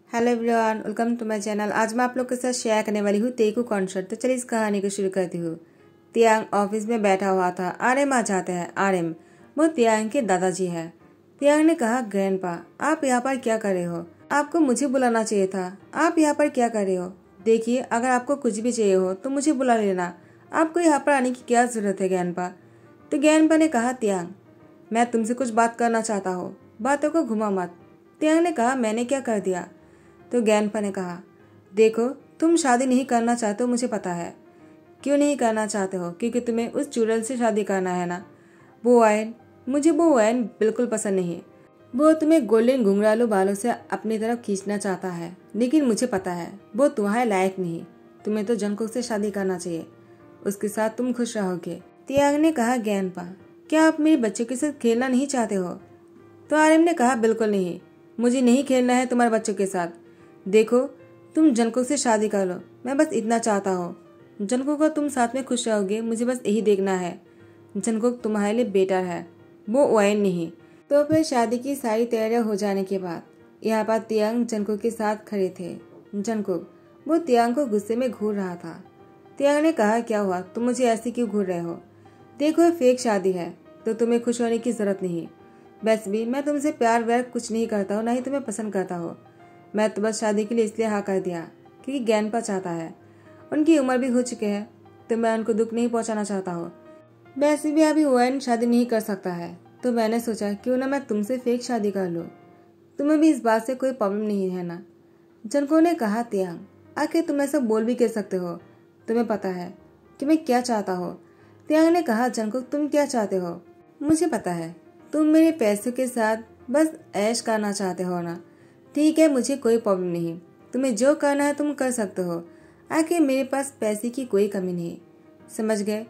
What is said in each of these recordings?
Hello everyone, welcome to my channel. आज मैं आप लोग के साथ शेयर करने वाली हूँ तेकू कॉन्सर्ट। तो चलिए इस कहानी को शुरू करती हूँ। तियांग ऑफिस में बैठा हुआ था। आरएम आ जाते हैं। आरएम वो तियांग के दादाजी है। तियांग ने कहा, ग्रैंडपा आप यहाँ पर क्या कर रहे हो? आपको मुझे बुलाना चाहिए था। आप यहाँ पर क्या कर रहे हो? देखिए, अगर आपको कुछ भी चाहिए हो तो मुझे बुला लेना। आपको यहाँ पर आने की क्या जरूरत है ग्रैंडपा? तो ग्रैंडपा ने कहा, तियांग मैं तुमसे कुछ बात करना चाहता हूँ, बातों को घुमा मत। तियांग ने कहा, मैंने क्या कर दिया? तो ग्रैंडपा ने कहा, देखो तुम शादी नहीं करना चाहते हो, मुझे पता है। क्यों नहीं करना चाहते हो? क्योंकि तुम्हें उस चुड़ैल से शादी करना है ना। वो वाइन, मुझे वो वाइन बिल्कुल पसंद नहीं। वो तुम्हें गोल्डन घुंघरालू बालों से अपनी तरफ खींचना चाहता है, लेकिन मुझे पता है वो तुम्हारे लायक नहीं। तुम्हें तो जंगकुक से शादी करना चाहिए, उसके साथ तुम खुश रहोगे। तियांग ने कहा, ग्रैंडपा क्या आप मेरे बच्चों के साथ खेलना नहीं चाहते हो? तो आरएम ने कहा, बिल्कुल नहीं, मुझे नहीं खेलना है तुम्हारे बच्चों के साथ। देखो तुम जंगकुक से शादी कर लो, मैं बस इतना चाहता हूँ। जंगकुक और तुम साथ में खुश रहोगे, मुझे बस यही देखना है। जंगकुक तुम्हारे लिए बेटर है, वो वाइन नहीं। तो फिर शादी की सारी तैयारियां हो जाने के बाद यहाँ पर तियांग जंगकुक के साथ खड़े थे। जंगकुक वो तियांग को गुस्से में घूर रहा था। तियांग ने कहा, क्या हुआ, तुम मुझे ऐसे क्यों घूर रहे हो? देखो ये फेक शादी है, तो तुम्हें खुश होने की जरूरत नहीं। वैसे भी मैं तुमसे प्यार व्यार कुछ नहीं करता हूँ, ना ही तुम्हें पसंद करता हूँ। मैं तो बस शादी के लिए इसलिए हाँ कर दिया क्योंकि ग्रैंडपा चाहता है। उनकी उम्र भी हो चुकी है, तो मैं उनको दुख नहीं पहुंचाना चाहता हूँ। वैसे भी अभी वाइन शादी नहीं कर सकता है, तो मैंने सोचा क्यों ना मैं तुमसे फेक शादी कर लूँ। तुम्हें भी इस बात से कोई प्रॉब्लम नहीं है ना? जंको ने कहा, तियांग आखिर तुम ऐसा बोल भी कह सकते हो? तुम्हें पता है कि मैं क्या चाहता हूँ। तियांग ने कहा, जंको तुम क्या चाहते हो? मुझे पता है, तुम मेरे पैसों के साथ बस ऐश करना चाहते हो ना। ठीक है, मुझे कोई प्रॉब्लम नहीं, तुम्हें जो करना है तुम कर सकते हो। आखिर मेरे पास पैसे की कोई कमी नहीं, समझ गए?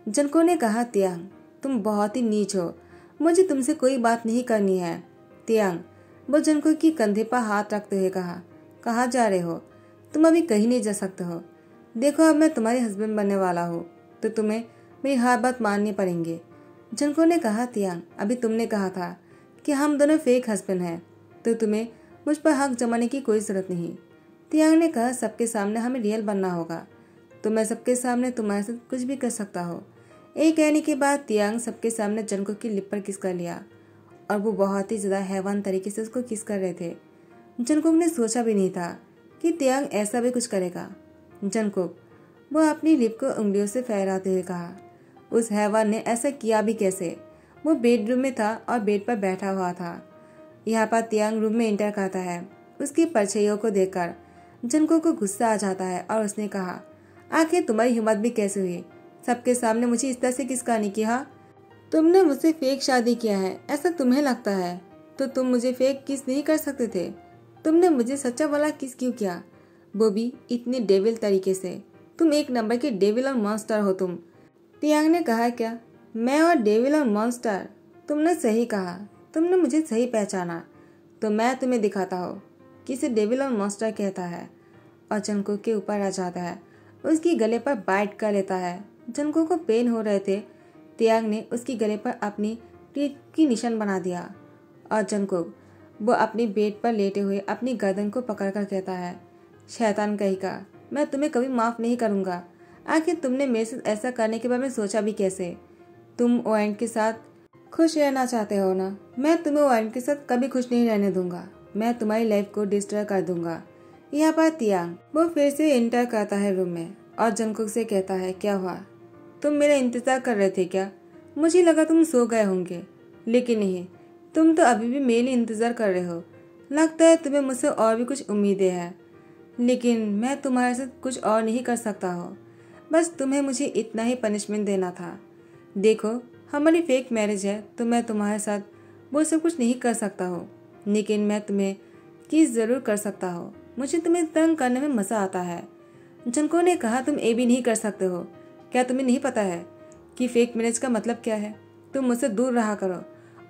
जंको ने कहा, तियांग तुम बहुत ही नीच हो, मुझे तुमसे कोई बात नहीं करनी है। तियांग वो जंको की कंधे पर हाथ रखते हुए कहा, कहाँ जा रहे हो? तुम अभी कहीं नहीं जा सकते हो। देखो अब मैं तुम्हारे हस्बैंड बनने वाला हूँ, तो तुम्हें मेरी हर बात माननी पड़ेंगे। जंको ने कहा, तियांग अभी तुमने कहा था कि हम दोनों फेक हस्बैंड हैं, तो तुम्हें मुझ पर हक जमाने की कोई जरूरत नहीं। तियांग ने कहा, सबके सामने हमें रियल बनना होगा, तो मैं सबके सामने तुम्हारे साथ कुछ भी कर सकता हूँ। ये कहने के बाद तियांग सबके सामने जंको की लिप पर किस कर लिया, और वो बहुत ही ज्यादा हैवान तरीके से उसको किस कर रहे थे। जंकुक ने सोचा भी नहीं था कि तियांग ऐसा भी कुछ करेगा। जंकुक वो अपनी लिप को उंगलियों से फहराते हुए कहा, उस हैवान ने ऐसा किया भी कैसे? वो बेडरूम में था और बेड पर बैठा हुआ था। यहाँ पर तियांग रूम में एंटर करता है। उसकी परछाइयों को देखकर जंको को गुस्सा आ जाता है और उसने कहा, आखिर तुम्हारी हिम्मत भी कैसे हुई सबके सामने मुझे इस तरह से किसका नहीं किया? तुमने मुझसे फेक शादी किया है ऐसा तुम्हें लगता है, तो तुम मुझे फेक किस नहीं कर सकते थे? तुमने मुझे सच्चा वाला किस क्यों किया, वो भी इतने डेविल तरीके से? तुम एक नंबर के डेविल और मॉन्स्टर हो तुम। तियांग ने कहा, क्या मैं और डेविल और मॉन्स्टर? तुमने सही कहा, तुमने मुझे सही पहचाना। तो मैं तुम्हें दिखाता हूँ किसे डेविल और मॉन्स्टर कहता है। और जंको के ऊपर आ जाता है, उसकी गले पर बाइट कर लेता है। जंको को पेन हो रहे थे। तियांग ने उसकी गले पर अपनी टीथ की निशान बना दिया और जंको वो अपनी बेड पर लेटे हुए अपनी गर्दन को पकड़कर कहता है, शैतान कहीं का, मैं तुम्हें कभी माफ नहीं करूंगा। आखिर तुमने मेरे साथ ऐसा करने के बारे में सोचा भी कैसे? तुम ओएन के साथ खुश रहना चाहते हो ना? मैं तुम्हें ओएन के साथ कभी खुश नहीं रहने दूंगा। मैं तुम्हारी लाइफ को डिस्ट्रॉय कर दूंगा। यहाँ पर तियांग वो फिर से एंटर करता है रूम में और जंकुक से कहता है, क्या हुआ, तुम मेरा इंतजार कर रहे थे क्या? मुझे लगा तुम सो गए होंगे, लेकिन नहीं, तुम तो अभी भी मेरे लिए इंतजार कर रहे हो। लगता है तुम्हें मुझसे और भी कुछ उम्मीदें हैं, लेकिन मैं तुम्हारे साथ कुछ और नहीं कर सकता हूँ। बस तुम्हें मुझे इतना ही पनिशमेंट देना था। देखो हमारी फेक मैरिज है, तो मैं तुम्हारे साथ वो सब कुछ नहीं कर सकता हूँ, लेकिन मैं तुम्हें किस जरूर कर सकता हूँ। मुझे तुम्हें तंग करने में मजा आता है। जंको ने कहा, तुम ये भी नहीं कर सकते हो क्या? तुम्हें नहीं पता है कि फेक मैरिज का मतलब क्या है? तुम मुझसे दूर रहा करो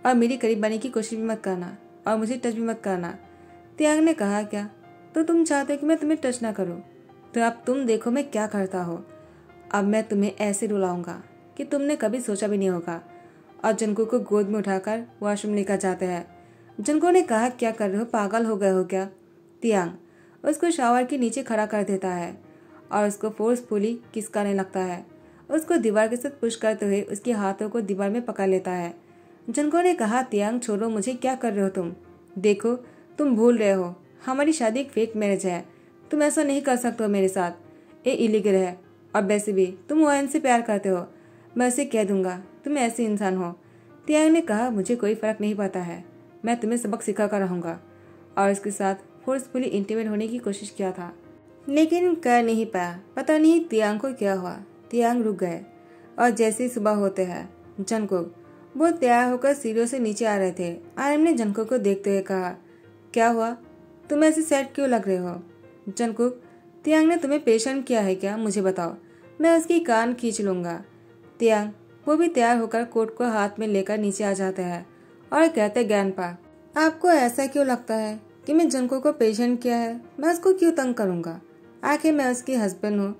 और मेरी करीब बनने की कोशिश भी मत करना और मुझे टच भी मत करना। तियांग ने कहा, क्या तो तुम चाहते हो कि मैं तुम्हें टच ना करूं? तो अब तुम देखो मैं क्या करता हूँ। अब मैं तुम्हें ऐसे रुलाऊंगा कि तुमने कभी सोचा भी नहीं होगा। और जंको को गोद में उठाकर वॉशरूम लेकर जाते हैं। जंको ने कहा, क्या कर रहे हो, पागल हो गए हो क्या? तियांग उसको शावर के नीचे खड़ा कर देता है और उसको फोर्सफुली किस करने लगता है। उसको दीवार के साथ पुश करते हुए उसके हाथों को दीवार में पकड़ लेता है। जनको ने कहा, तियांग छोड़ो मुझे, क्या कर रहे हो तुम? देखो तुम भूल रहे हो, हमारी शादी एक फेक मैरिज है। तुम ऐसा नहीं कर सकते हो मेरे साथ, ये इलीगल है। और वैसे भी तुम ओएन से प्यार करते हो, मैं उसे कह दूंगा तुम ऐसे इंसान हो। तियांग ने कहा, मुझे कोई फर्क नहीं पड़ता है, मैं तुम्हें सबक सिखा कर रहूंगा। और उसके साथ फोर्सफुली इंटीमेट होने की कोशिश किया था, लेकिन कर नहीं पाया। पता नहीं तियांग को क्या हुआ। तियांग रुक गए और जैसे ही सुबह होते हैं, जंगकुक वो तैयार होकर सीढ़ियों से नीचे आ रहे थे। आरएम ने जंगकुक को देखते हुए कहा, क्या हुआ, तुम ऐसे सैड क्यों लग रहे हो? जंगकुक, तियांग ने तुम्हें परेशान किया है क्या? मुझे बताओ, मैं उसकी कान खींच लूंगा। तियांग वो भी तैयार होकर कोट को हाथ में लेकर नीचे आ जाते हैं और कहते, ग्रैंडपा आपको ऐसा क्यों लगता है कि मैं जंगकुक को परेशान किया है? मैं उसको क्यों तंग करूंगा? आखिर मैं उसकी हस्बैंड हूँ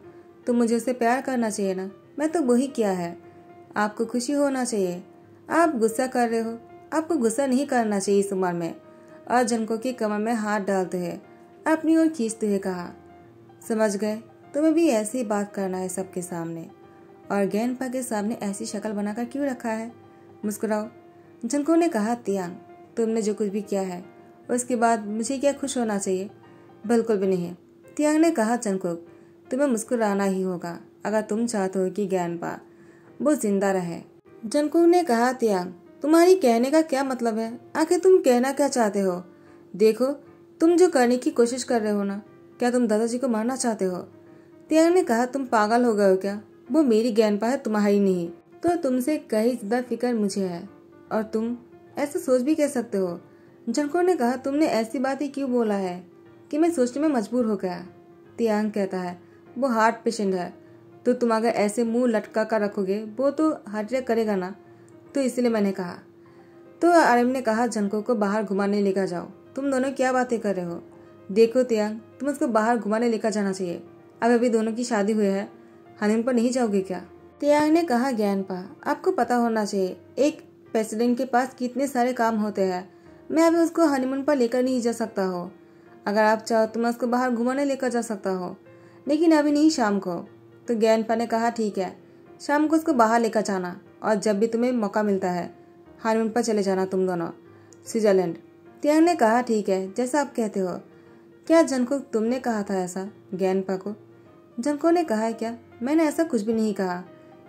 तो मुझे उसे प्यार करना चाहिए ना। मैं तो वही किया है, आपको खुशी होना चाहिए। आप गुस्सा कर रहे हो, आपको गुस्सा नहीं करना चाहिए इस उम्र में। और जंगकुक की कमर में हाथ डालते हुए अपनी ओर खींचते हुए कहा, समझ गए, तुम्हें भी ऐसी ही बात करना है सबके सामने, और ग्रैंडपा के सामने ऐसी शक्ल बनाकर क्यों रखा है? मुस्कुराओ। जंगकुक ने कहा, तियांग तुमने जो कुछ भी किया है उसके बाद मुझे क्या खुश होना चाहिए? बिल्कुल भी नहीं। तियांग ने कहा, जंगकुक तुम्हें मुस्कुराना ही होगा अगर तुम चाहते हो कि ग्रैंडपा वो जिंदा रहे। जंगकुक ने कहा, तियांग तुम्हारी कहने का क्या मतलब है? आखिर तुम कहना क्या चाहते हो? देखो तुम जो करने की कोशिश कर रहे हो ना, क्या तुम दादाजी को मारना चाहते हो? तियांग ने कहा, तुम पागल हो गए हो क्या? वो मेरी ग्रैंडपा है, तुम्हारी नहीं। तो तुमसे कहीं ज्यादा फिक्र मुझे है, और तुम ऐसा सोच भी कह सकते हो। जंगकुक ने कहा, तुमने ऐसी बात ही क्यों बोला है कि मैं सोचने में मजबूर हो गया। तियांग कहता है, वो हार्ट पेशेंट है, तो तुम अगर ऐसे मुंह लटका कर रखोगे वो तो हार्ट अटैक करेगा ना, तो इसलिए मैंने कहा। तो आरएम ने कहा, जंगकुक को बाहर घुमाने लेकर जाओ। तुम दोनों क्या बातें कर रहे हो? देखो तियांग, तुम उसको बाहर घुमाने लेकर जाना चाहिए। अब अभी दोनों की शादी हुई है, हनीमून पर नहीं जाओगे क्या? तियांग ने कहा, ग्रैंडपा आपको पता होना चाहिए एक प्रेसिडेंट के पास कितने सारे काम होते हैं। मैं अभी उसको हनीमून पर लेकर नहीं जा सकता हो। अगर आप चाहो तो मैं उसको बाहर घुमाने लेकर जा सकता हो, लेकिन अभी नहीं, शाम को। तो ग्रैंडपा ने कहा, ठीक है, शाम को उसको बाहर लेकर जाना, और जब भी तुम्हें मौका मिलता है हनीमून पर चले जाना तुम दोनों, स्विट्जरलैंड। तियांग ने कहा, ठीक है, जैसा आप कहते हो। क्या जंगकुक तुमने कहा था ऐसा ग्रैंडपा को? जंगकुक ने कहा, क्या मैंने ऐसा कुछ भी नहीं कहा।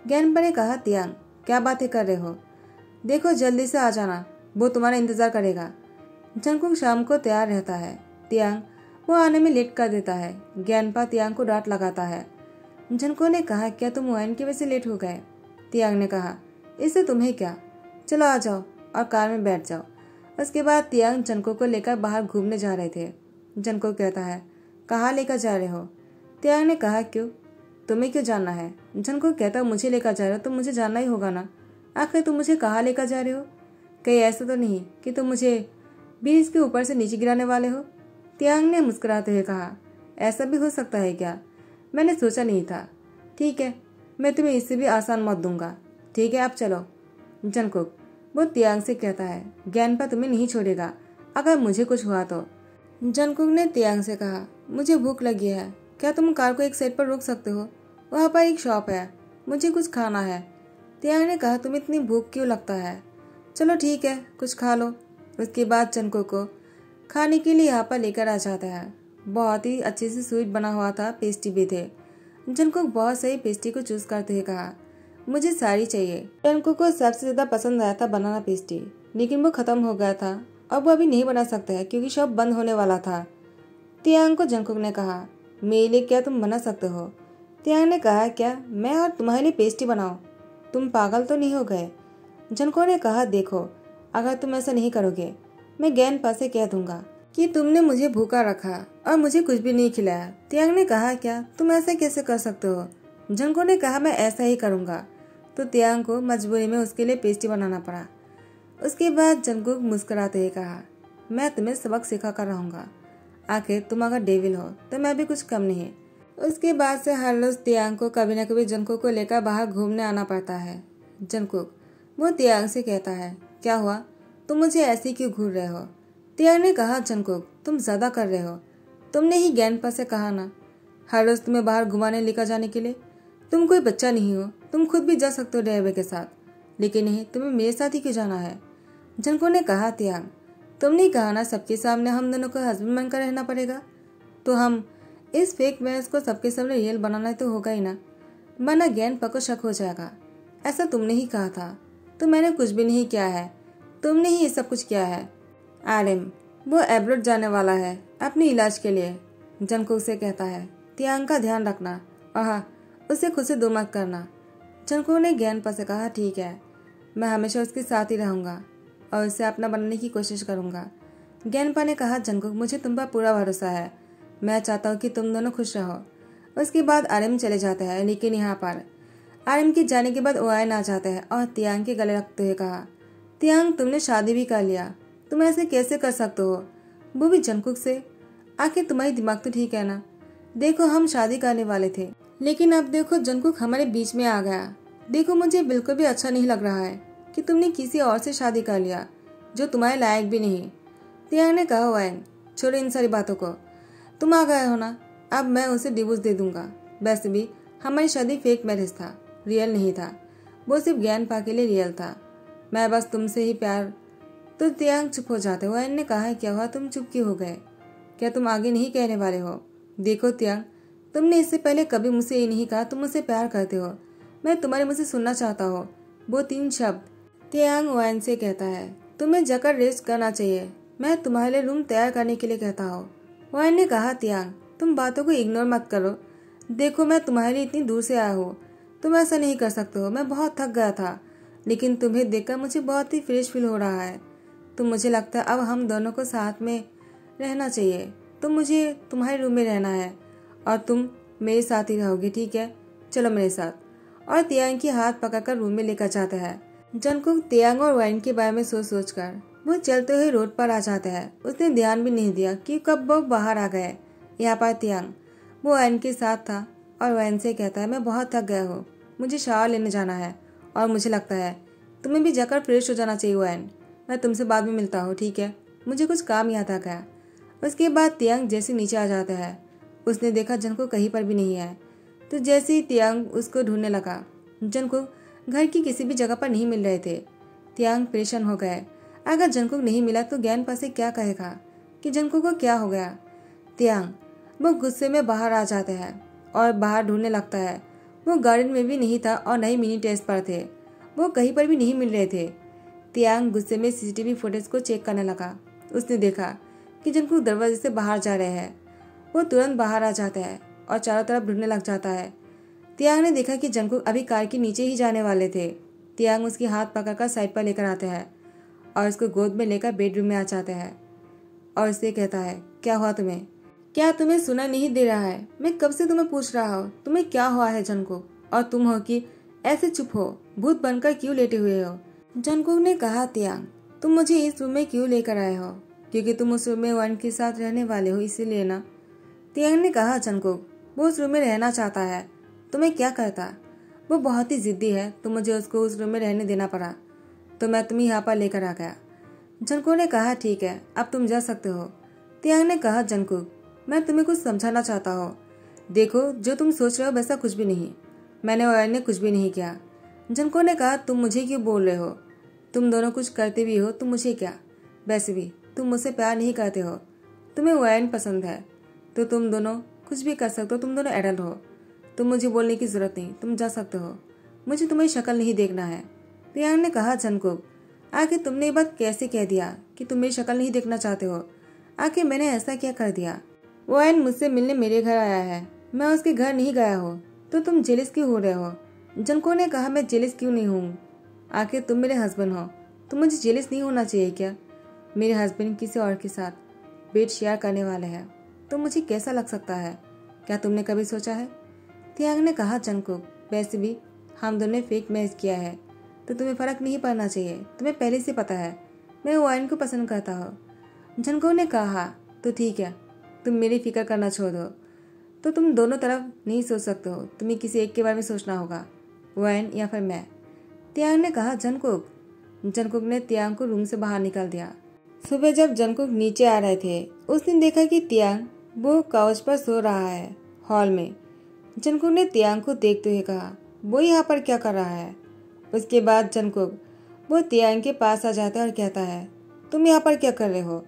ग्रैंडपा ने कहा, तियांग क्या बातें कर रहे हो? देखो जल्दी से आ जाना, वो तुम्हारा इंतजार करेगा। जंगकुक शाम को तैयार रहता है। तियांग वो आने में लेट कर देता है। ग्रैंडपा तियांग को डांट लगाता है। जंगकुक ने कहा, क्या तुम वाइन की वजह से लेट हो गए? तियांग ने कहा, इससे तुम्हें क्या, चलो आ जाओ और कार में बैठ जाओ। उसके बाद तियांग जंगकुक को लेकर बाहर घूमने जा रहे थे। जंगकुक कहता है, कहाँ लेकर जा रहे हो? तियांग ने कहा, क्यों, तुम्हें क्यों जानना है? जंगकुक कहता, मुझे लेकर जा रहे हो तो मुझे जानना ही होगा ना। आखिर तुम मुझे कहाँ लेकर जा रहे हो? कहीं ऐसा तो नहीं कि तुम मुझे ब्रिज के ऊपर से नीचे गिराने वाले हो? तियांग ने मुस्कुराते हुए कहा, ऐसा भी हो सकता है क्या? मैंने सोचा नहीं था। ठीक है, मैं तुम्हें इससे भी आसान मौत दूंगा। ठीक है, आप चलो। जंगकुक वो तियांग से कहता है, ग्रैंडपा तुम्हें नहीं छोड़ेगा अगर मुझे कुछ हुआ तो। जंगकुक ने तियांग से कहा, मुझे भूख लगी है, क्या तुम कार को एक साइड पर रोक सकते हो? वहाँ पर एक शॉप है, मुझे कुछ खाना है। तियांग ने कहा, तुम्हें इतनी भूख क्यों लगता है? चलो ठीक है, कुछ खा लो। उसके बाद जंगकुक को खाने के लिए यहाँ पर लेकर आ जाता है। बहुत ही अच्छे से स्वीट बना हुआ था, पेस्ट्री भी थे। जंगकुक बहुत सही पेस्ट्री को चूज करते हुए कहा, मुझे सारी चाहिए। जंगकुक को सबसे ज्यादा पसंद आया था बनाना पेस्ट्री, लेकिन वो खत्म हो गया था। अब वो अभी नहीं बना सकता है क्योंकि शॉप बंद होने वाला था। तियांग को जंगकुक ने कहा, मेरे लिए क्या तुम बना सकते हो? तियांग ने कहा, क्या मैं और तुम्हारे लिए पेस्ट्री बनाऊं? तुम पागल तो नहीं हो गए? जंगकुक ने कहा, देखो अगर तुम ऐसा नहीं करोगे मैं ग्रैंडपा से कह दूंगा कि तुमने मुझे भूखा रखा और मुझे कुछ भी नहीं खिलाया। तियांग ने कहा, क्या तुम ऐसा कैसे कर सकते हो? जंगकुक ने कहा, मैं ऐसा ही करूंगा। तो तियांग को मजबूरी में उसके लिए पेस्ट्री बनाना पड़ा। उसके बाद जंगकुक मुस्कुराते हुए कहा, मैं तुम्हें सबक सिखा कर रहूंगा। आखिर तुम अगर डेविल हो तो मैं भी कुछ कम नहीं। उसके बाद से हर रोज तियांग को कभी न कभी जंगकुक को लेकर बाहर घूमने आना पड़ता है। जंगकुक वो तियांग से कहता है, क्या हुआ, तुम मुझे ऐसे क्यों घूर रहे हो? तियांग ने कहा, जंगकुक तुम ज्यादा कर रहे हो, तुमने ही ज्ञानपा से कहा ना हर रोज तुम्हें बाहर घुमाने लेकर जाने के लिए। तुम कोई बच्चा नहीं हो, तुम खुद भी जा सकते हो ड्राइवर के साथ, लेकिन नहीं, तुम्हें मेरे साथ ही क्यों जाना है? जनको ने कहा, त्याग तुमने कहा ना सबके सामने हम दोनों को हस्बैंड बनकर रहना पड़ेगा, तो हम इस फेक मैरिज को सबके सामने रियल बनाना तो होगा ही ना, वरना ज्ञानपा को शक हो जाएगा। ऐसा तुमने ही कहा था, तो मैंने कुछ भी नहीं किया है, तुमने ही ये सब कुछ किया है। आर्यन वो एब्रोड जाने वाला है अपने इलाज के लिए, जनको उसे कहता है, त्याग का ध्यान रखना और हाँ, उसे खुद से दूर मत करना। जनको ने ज्ञानपा से कहा, ठीक है, मैं हमेशा उसके साथ ही रहूंगा और उसे अपना बनाने की कोशिश करूंगा। ज्ञानपा ने कहा, जनको मुझे तुम पर पूरा भरोसा है, मैं चाहता हूँ कि तुम दोनों खुश रहो। उसके बाद आर्यन चले जाते हैं, लेकिन यहाँ पर आर्यन के जाने के बाद ओआयन आ जाता है और त्याग के गले रखते हुए कहा, त्याग तुमने शादी भी कर लिया, तुम ऐसे कैसे कर सकते हो, वो भी जंकुक से? आखिर तुम्हारी दिमाग तो ठीक है ना? देखो हम शादी करने वाले थे, लेकिन अब देखो जंकुक हमारे बीच में आ गया। देखो मुझे बिल्कुल भी अच्छा नहीं लग रहा है कि तुमने किसी और से शादी कर लिया जो तुम्हारे लायक भी नहीं। त्याग ने कहा, ओआयन छोड़ो इन सारी बातों को, तुम आ गए हो ना, अब मैं उसे डिवोर्स दे दूंगा। वैसे भी हमारी शादी फेक मैरिज था, रियल नहीं था, वो सिर्फ ज्ञानपा के लिए रियल था, मैं बस तुमसे ही प्यार। तो त्याग चुप हो जाते हो। ओआयन ने कहा, क्या हुआ, तुम चुप क्यों हो गए? क्या तुम आगे नहीं कहने वाले हो? देखो त्याग, तुमने इससे पहले कभी मुझसे ये नहीं कहा तुम मुझसे प्यार करते हो, मैं तुम्हारे मुझसे सुनना चाहता हूँ वो 3 शब्द। त्याग ओआयन से कहता है, तुम्हें जाकर रेस्ट करना चाहिए, मैं तुम्हारे लिए रूम तैयार करने के लिए कहता हूँ। ओआयन ने कहा, त्याग तुम बातों को इग्नोर मत करो, देखो मैं तुम्हारे लिए इतनी दूर से आया हूँ, तुम ऐसा नहीं कर सकते हो, मैं बहुत थक गया था, लेकिन तुम्हें देखकर मुझे बहुत ही फ्रेश फील हो रहा है। तो मुझे लगता है अब हम दोनों को साथ में रहना चाहिए, तो मुझे तुम्हारे रूम में रहना है और तुम मेरे साथ ही रहोगे, ठीक है, चलो मेरे साथ। और त्याग की हाथ पकड़कर रूम में लेकर जाता है। जंकुक त्याग और ओआयन के बारे में सोच कर वो चलते हुए रोड पर आ जाता है। उसने ध्यान भी नहीं दिया कि कब वो बाहर आ गए। यहाँ पर त्याग वो ओआयन के साथ था और ओआयन से कहता है, मैं बहुत थक गया हूँ, मुझे शावर लेने जाना है और मुझे लगता है तुम्हें भी जाकर फ्रेश हो जाना चाहिए ओआयन, मैं तुमसे बाद में मिलता हूँ, ठीक है, मुझे कुछ काम याद आ गया। उसके बाद त्याग जैसे नीचे आ जाता है, उसने देखा जंकुक कहीं पर भी नहीं है, तो जैसे ही त्याग उसको ढूंढने लगा, जंकुक घर की किसी भी जगह पर नहीं मिल रहे थे। त्याग परेशान हो गए, अगर जंकुक नहीं मिला तो ज्ञानपा से क्या कहेगा कि जंकुक को क्या हो गया। त्याग वो गुस्से में बाहर आ जाते हैं और बाहर ढूंढने लगता है। वो गार्डन में भी नहीं था और नहीं मिनी टेस्ट पर थे, वो कहीं पर भी नहीं मिल रहे थे। त्याग गुस्से में सीसीटीवी फुटेज को चेक करने लगा। उसने देखा कि जंकुक दरवाजे से बाहर जा रहे हैं। वो तुरंत बाहर आ जाता है और चारों तरफ ढूंढने लग जाता है। त्याग ने देखा कि जंकुक अभी कार के नीचे ही जाने वाले थे। त्याग उसकी हाथ पकड़कर साइड पर लेकर आते हैं और उसको गोद में लेकर बेडरूम में आ जाते हैं और उससे कहता है, क्या हुआ तुम्हें, क्या तुम्हें सुना नहीं दे रहा है, मैं कब से तुम्हें पूछ रहा हूँ तुम्हें क्या हुआ है जंकुक, और तुम हो कि ऐसे चुप हो, भूत बनकर क्यों लेटे हुए हो। जंकुक ने कहा, त्याग तुम मुझे इस रूम में क्यों लेकर आए हो, क्योंकि तुम उस रूम में ओआयन के साथ रहने वाले हो इसीलिए ना। त्याग ने कहा, जंकुक वो उस रूम में रहना चाहता है, तुम्हें क्या करता, वो बहुत ही जिद्दी है, तो मुझे उसको उस रूम में रहने देना पड़ा, तो मैं तुम्हें यहाँ पर लेकर आ गया। जंकुक ने कहा, ठीक है अब तुम जा सकते हो। त्याग ने कहा, जंकुक मैं तुम्हें कुछ समझाना चाहता हूँ, देखो जो तुम सोच रहे हो वैसा कुछ भी नहीं, मैंने ओआयन ने कुछ भी नहीं किया। जंकुक ने कहा, तुम मुझे क्यों बोल रहे हो, तुम दोनों कुछ करते भी हो तो मुझे क्या, वैसे भी तुम मुझसे प्यार नहीं करते हो, तुम्हें ओआयन पसंद है, तो तुम दोनों कुछ भी कर सकते हो, तुम दोनों एडल्ट हो, तुम मुझे बोलने की जरूरत नहीं, तुम जा सकते हो, मुझे तुम्हारी शक्ल नहीं देखना है। त्याग ने कहा, जंकुक आखिर तुमने ये बात कैसे कह दिया कि तुम मेरी शक्ल नहीं देखना चाहते हो, आखिर मैंने ऐसा क्या कर दिया। ओआयन मुझसे मिलने मेरे घर आया है, मैं उसके घर नहीं गया हूँ, तो तुम जेलिस क्यों हो रहे हो। जंकुक ने कहा, मैं जेलिस क्यों नहीं हूँ, आखिर तुम मेरे हस्बैंड हो, तो मुझे जेलिस नहीं होना चाहिए क्या। मेरे हस्बैंड किसी और के साथ बेड शेयर करने वाले हैं, तो मुझे कैसा लग सकता है, क्या तुमने कभी सोचा है। त्याग ने कहा, जंकुक वैसे भी हम दोनों ने फेक मैरिज किया है, तो तुम्हें फर्क नहीं पड़ना चाहिए, तुम्हें पहले से पता है मैं ओआयन को पसंद करता हूँ। जंकुक ने कहा, तो ठीक है तुम मेरी फिक्र करना छोड़ दो, तो तुम दोनों तरफ नहीं सोच सकते हो, तुम्हें किसी एक के बारे में सोचना होगा, ओआयन या फिर मैं। त्याग ने कहा, जंकुक। जंकुक ने त्याग को रूम से बाहर निकाल दिया। सुबह जब जंकुक नीचे आ रहे थे उसने देखा कि त्याग वो काउच पर सो रहा है हॉल में। जंगकुक ने तियांग को देखते हुए कहा, वो यहाँ पर क्या कर रहा है। उसके बाद जंगकुक वो तियांग के पास आ जाता है और कहता है, तुम यहाँ पर क्या कर रहे हो।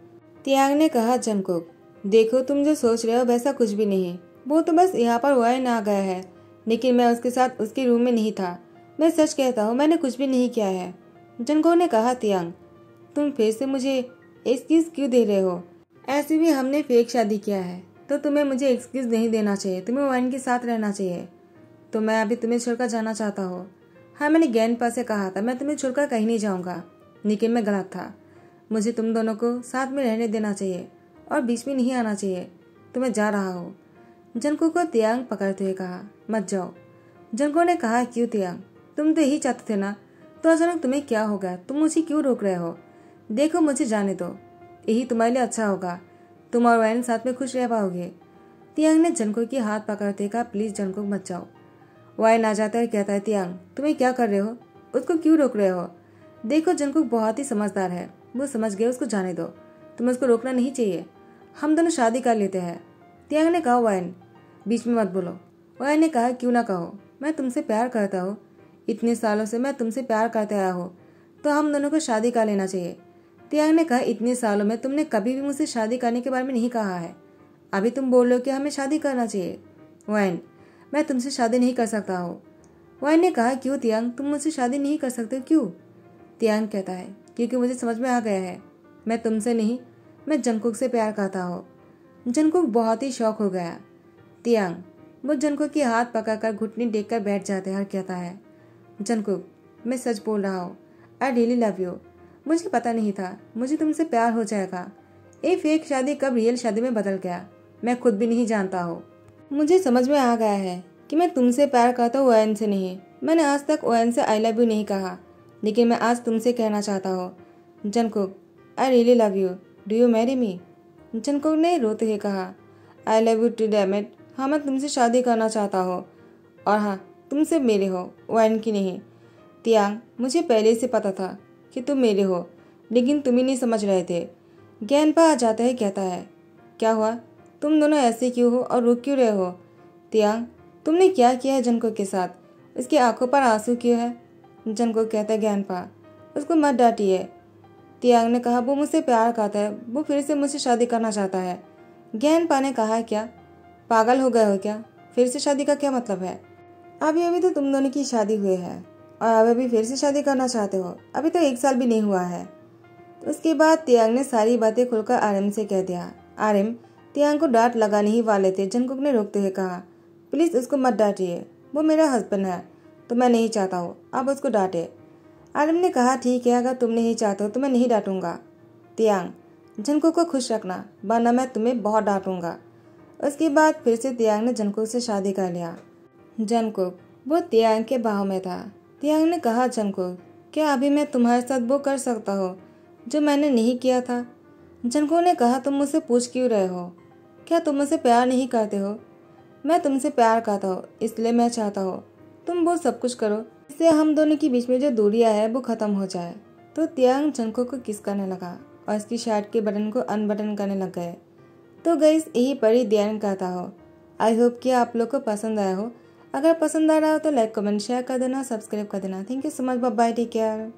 तियांग ने कहा, जंगकुक देखो तुम जो सोच रहे हो वैसा कुछ भी नहीं, वो तो बस यहाँ पर वाइन आ गया है, लेकिन मैं उसके साथ उसके रूम में नहीं था। मैं सच कहता हूँ, मैंने कुछ भी नहीं किया है। जंगकुक ने कहा, तियांग तुम फिर से मुझे एक्सक्यूज क्यों दे रहे हो। ऐसे भी हमने फेक शादी किया है तो तुम्हें मुझे एक्सक्यूज नहीं देना चाहिए, तुम्हें वाइन के साथ रहना चाहिए। तो मैं अभी तुम्हें छोड़कर जाना चाहता हूँ। हाँ, मैंने गैनपा से कहा था मैं तुम्हें छोड़कर कहीं नहीं जाऊँगा, लेकिन मैं गलत था। मुझे तुम दोनों को साथ में रहने देना चाहिए और बीच में नहीं आना चाहिए। तो मैं जा रहा हूँ। जंगकुक को तियांग पकड़ते हुए कहा, मत जाओ। जंगकुक ने कहा, क्यों तियांग, तुम तो यही चाहते थे ना, तो अचानक तुम्हें क्या हो गया, तुम मुझे क्यों रोक रहे हो। देखो मुझे जाने दो, यही तुम्हारे लिए अच्छा होगा, तुम और वाइन साथ में खुश रह पाओगे। तियांग ने जंगकुक की हाथ पकड़ते कहा, प्लीज जंगकुक मत जाओ। वाइन आ जाता है, कहता है, तियांग तुम्हें क्या कर रहे हो, उसको क्यों रोक रहे हो। देखो जंगकुक बहुत ही समझदार है, वो समझ गए, उसको जाने दो, तुम्हें उसको रोकना नहीं चाहिए, हम दोनों शादी कर लेते हैं। तियांग ने कहा, वाइन बीच में मत बोलो। वाइन ने कहा, क्यों ना कहो, मैं तुमसे प्यार करता हूँ, इतने सालों से मैं तुमसे प्यार करते आया हूँ, तो हम दोनों को शादी कर लेना चाहिए। तियांग ने कहा, इतने सालों में तुमने कभी भी मुझसे शादी करने के बारे में नहीं कहा है, अभी तुम बोल रहे हो कि हमें शादी करना चाहिए। वाइन मैं तुमसे शादी नहीं कर सकता हूँ। वाइन ने कहा, क्यों तियांग, तुम मुझसे शादी नहीं कर सकते, क्यों। तियांग कहता है, क्योंकि मुझे समझ में आ गया है, मैं तुमसे नहीं, मैं जंगकुक से प्यार करता हूँ। जंगकुक बहुत ही शौक हो गया। तियांग वो जंगकुक की हाथ पकड़कर घुटनी टेक कर बैठ जाते हैं और कहता है, जंगकुक मैं सच बोल रहा हूँ, आई रियली लव यू। मुझे पता नहीं था मुझे तुमसे प्यार हो जाएगा। ये फेक शादी कब रियल शादी में बदल गया, मैं खुद भी नहीं जानता हूँ। मुझे समझ में आ गया है कि मैं तुमसे प्यार करता हूँ, ओएन से नहीं। मैंने आज तक ओएन से आई लव यू नहीं कहा, लेकिन मैं आज तुमसे कहना चाहता हूँ, Jungkook I really love you, do you marry me. Jungkook ने रोते हुए कहा, I love you too damn it, हाँ मैं तुमसे शादी करना चाहता हूँ, और हाँ तुम सिर्फ मेरे हो, ओएन की नहीं। तियांग मुझे पहले से पता था कि तुम मेरे हो, लेकिन तुम ही नहीं समझ रहे थे। गैनपा आ जाता है, कहता है, क्या हुआ, तुम दोनों ऐसे क्यों हो और रुक क्यों रहे हो। तियांग तुमने क्या किया है जंगकुक के साथ, उसकी आंखों पर आंसू क्यों है। जंगकुक कहता है, गैनपा उसको मत डांटिए। तियांग ने कहा, वो मुझसे प्यार करता है, वो फिर से मुझसे शादी करना चाहता है। गैनपा ने कहा, क्या पागल हो गए हो क्या, फिर से शादी का क्या मतलब है। अभी अभी तो तुम दोनों की शादी हुई है और अभी फिर से शादी करना चाहते हो, अभी तो 1 साल भी नहीं हुआ है। तो उसके बाद तियांग ने सारी बातें खुलकर आरएम से कह दिया। आरएम तियांग को डांट लगाने ही वाले थे। जंगकुक ने रोकते हुए कहा, प्लीज उसको मत डांटिए, वो मेरा हस्बैंड है, तो मैं नहीं चाहता हूँ आप उसको डांटे। आरएम ने कहा, ठीक है, अगर तुम नहीं चाहते हो तो मैं नहीं डांटूंगा। तियांग जंगकुक को खुश रखना, वरना मैं तुम्हें बहुत डांटूंगा। उसके बाद फिर से तियांग ने जंगकुक से शादी कर लिया। जंगकुक वो तियांग के बाहों में था। तियांग ने कहा, जंगकुक क्या अभी मैं तुम्हारे साथ वो कर सकता हूँ जो मैंने नहीं किया था। जंगकुक ने कहा, तुम मुझसे पूछ क्यों रहे हो, क्या तुम मुझसे प्यार नहीं करते हो। मैं तुमसे प्यार करता हूँ, इसलिए मैं चाहता हूँ तुम वो सब कुछ करो इससे हम दोनों के बीच में जो दूरियां है वो खत्म हो जाए। तो तियांग जंगकुक को किस करने लगा और इसकी शर्ट के बटन को अनबटन करने लग गए। तो गाइस यही परी ध्यान कहता हो। आई होप कि आप लोग को पसंद आया हो। अगर पसंद आ रहा हो तो लाइक कमेंट शेयर कर देना, सब्सक्राइब कर देना। Thank you so much, bye bye, take care.